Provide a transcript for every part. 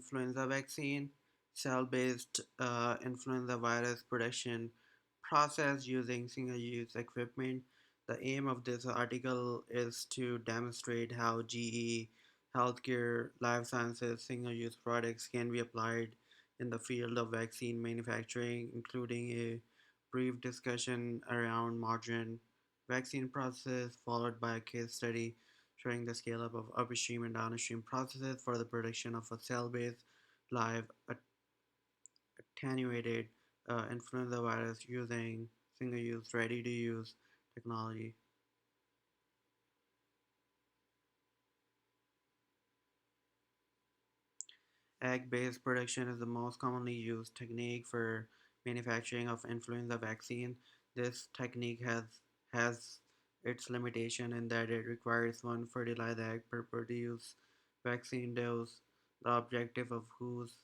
influenza vaccine, cell-based influenza virus production process using single-use equipment. The aim of this article is to demonstrate how GE healthcare life sciences single-use products can be applied in the field of vaccine manufacturing, including a brief discussion around modern vaccine process followed by a case study showing the scale-up of upstream and downstream processes for the production of a cell-based live attenuated influenza virus using single-use, ready-to-use technology. Egg-based production is the most commonly used technique for manufacturing of influenza vaccine. This technique has its limitation in that it requires one fertilized egg per produced vaccine dose, the objective of whose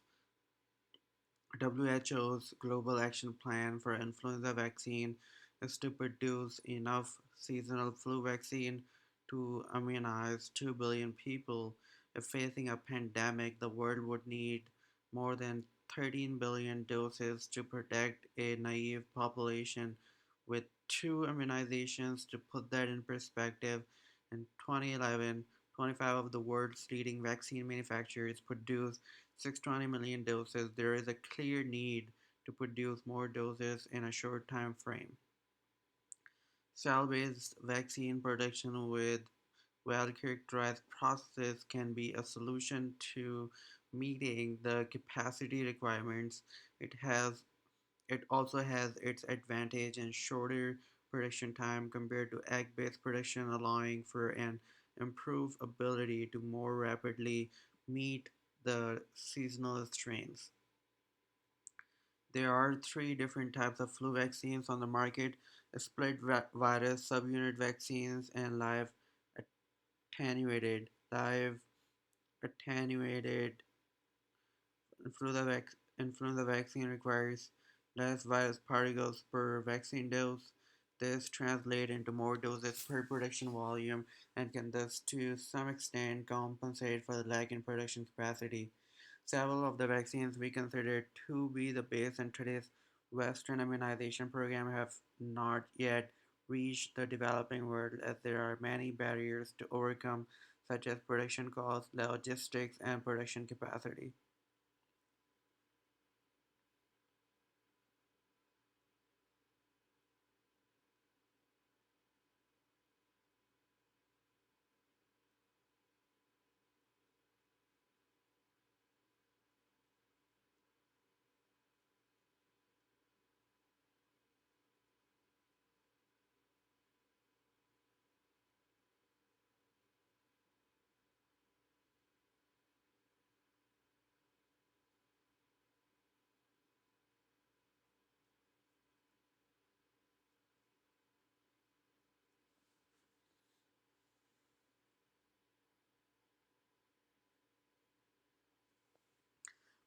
WHO's Global Action Plan for Influenza Vaccine is to produce enough seasonal flu vaccine to immunize 2 billion people. If facing a pandemic, the world would need more than 13 billion doses to protect a naive population. With two immunizations, to put that in perspective, in 2011, 25 of the world's leading vaccine manufacturers produced 620 million doses. There is a clear need to produce more doses in a short time frame. Cell-based vaccine production with well-characterized processes can be a solution to meeting the capacity requirements. It has it also has its advantage in shorter production time compared to egg-based production, allowing for an improved ability to more rapidly meet the seasonal strains. There are three different types of flu vaccines on the market: split virus, subunit vaccines, and attenuated. Live attenuated influenza vaccine requires less virus particles per vaccine dose. This translates into more doses per production volume and can thus to some extent compensate for the lag in production capacity. Several of the vaccines we consider to be the base in today's Western immunization program have not yet reached the developing world, as there are many barriers to overcome, such as production costs, logistics, and production capacity.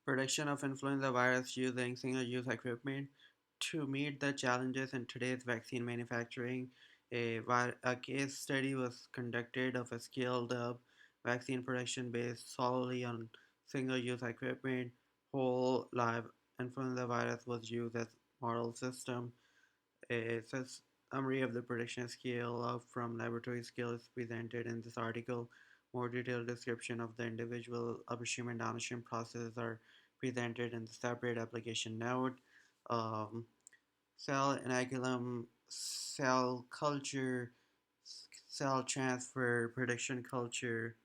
Production of influenza virus using single-use equipment. To meet the challenges in today's vaccine manufacturing, a case study was conducted of a scaled-up vaccine production based solely on single-use equipment. Whole live influenza virus was used as model system. A summary of the production scale up from laboratory scale is presented in this article. More detailed description of the individual upstream and downstream processes are presented in the separate application note. Um, Cell inoculum, cell culture, cell transfer, production culture,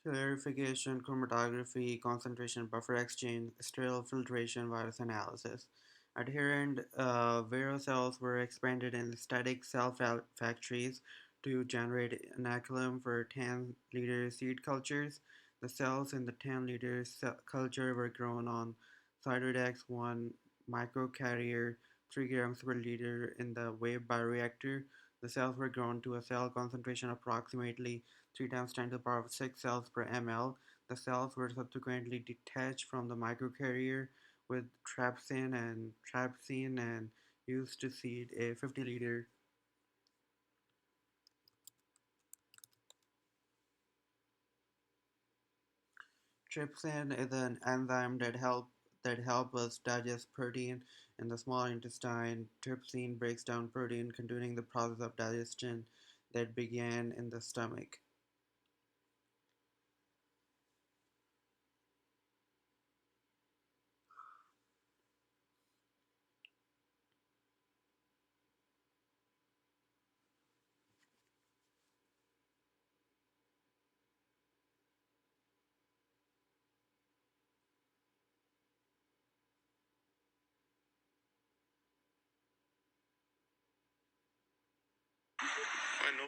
clarification, chromatography, concentration, buffer exchange, sterile filtration, virus analysis. Adherent vero cells were expanded in static cell factories to generate inoculum for 10-liter seed cultures. The cells in the 10-liter culture were grown on Cytodex 1 microcarrier, 3 grams per liter in the wave bioreactor. The cells were grown to a cell concentration approximately 3 times 10 to the power of 6 cells per ml. The cells were subsequently detached from the microcarrier with trypsin and used to seed a 50-liter Trypsin is an enzyme that help us digest protein in the small intestine. Trypsin breaks down protein, continuing the process of digestion that began in the stomach. I know.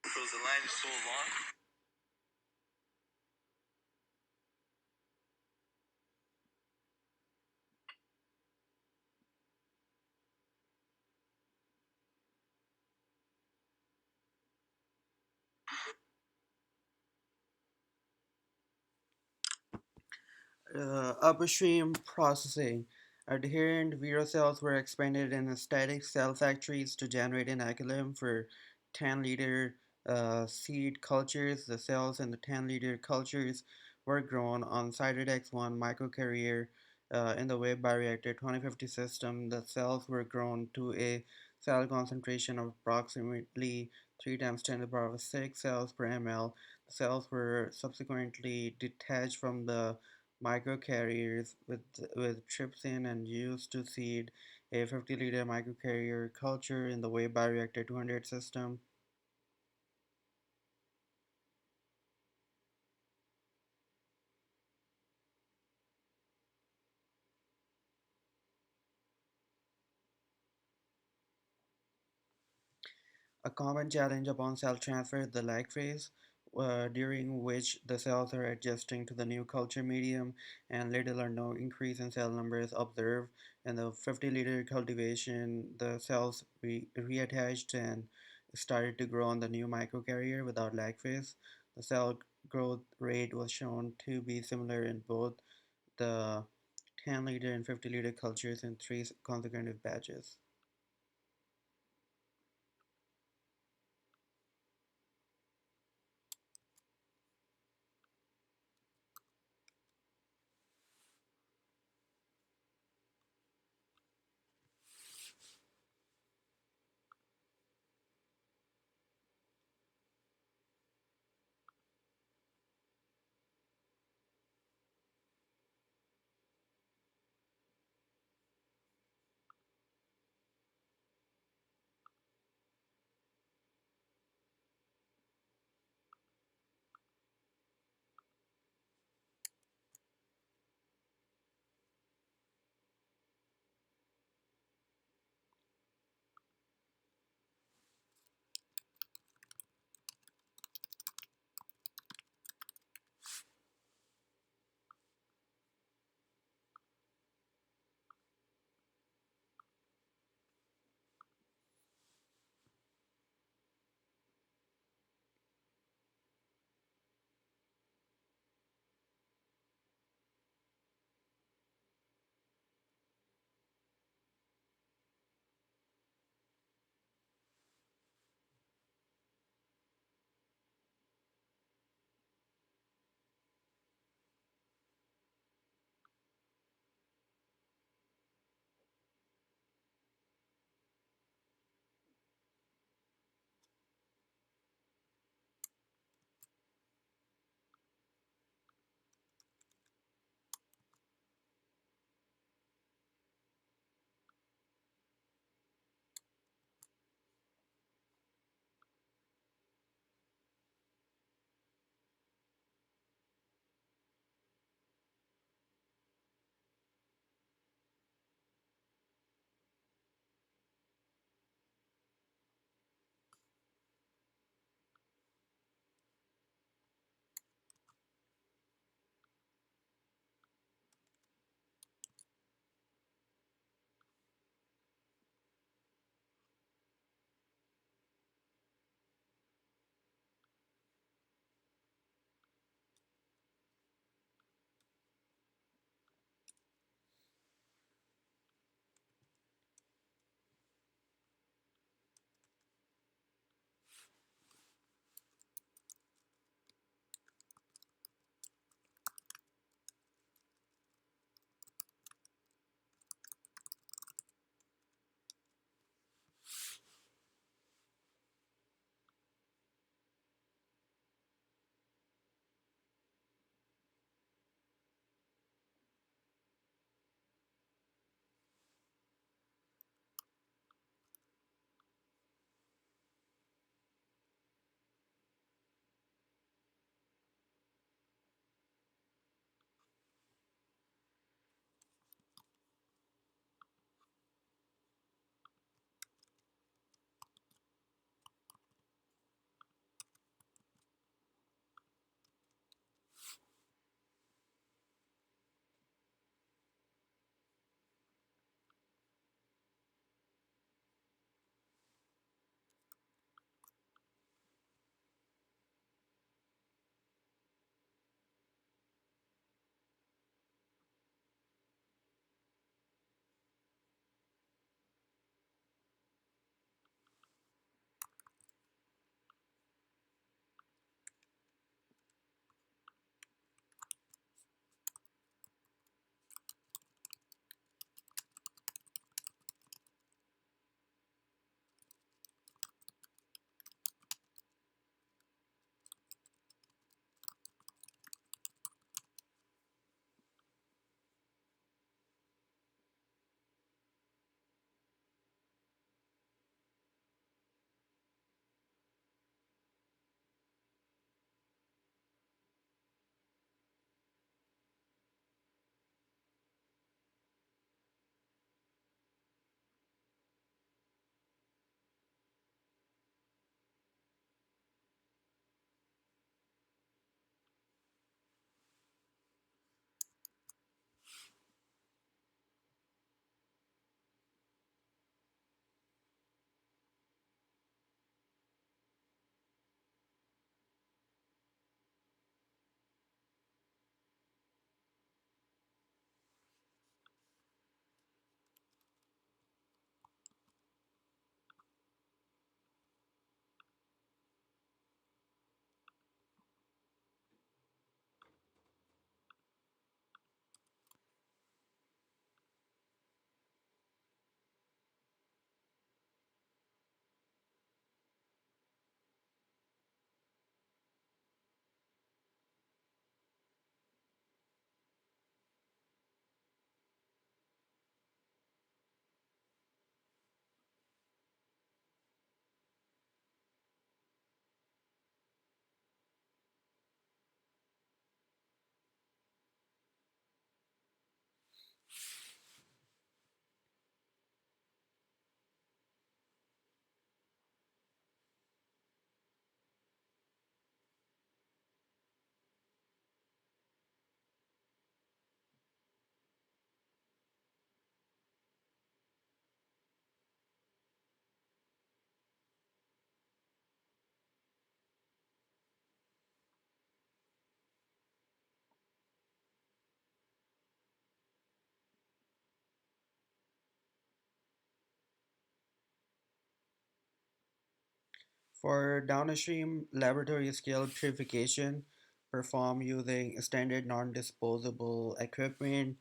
Because the line is so long. Upstream processing. Adherent Vero cells were expanded in static cell factories to generate inoculum for 10-liter seed cultures. The cells in the 10-liter cultures were grown on Cytodex-1 microcarrier in the wave bioreactor 2050 system. The cells were grown to a cell concentration of approximately 3 times 10 to the power of 6 cells per ml. The cells were subsequently detached from the microcarriers with trypsin and used to seed a 50-liter microcarrier culture in the wave bioreactor 200 system. A common challenge upon cell transfer is the lag phase, during which the cells are adjusting to the new culture medium and little or no increase in cell numbers observed. In the 50-liter cultivation, the cells reattached and started to grow on the new microcarrier without lag phase. The cell growth rate was shown to be similar in both the 10-liter and 50-liter cultures in three consecutive batches. For downstream laboratory scale purification, performed using standard non disposable equipment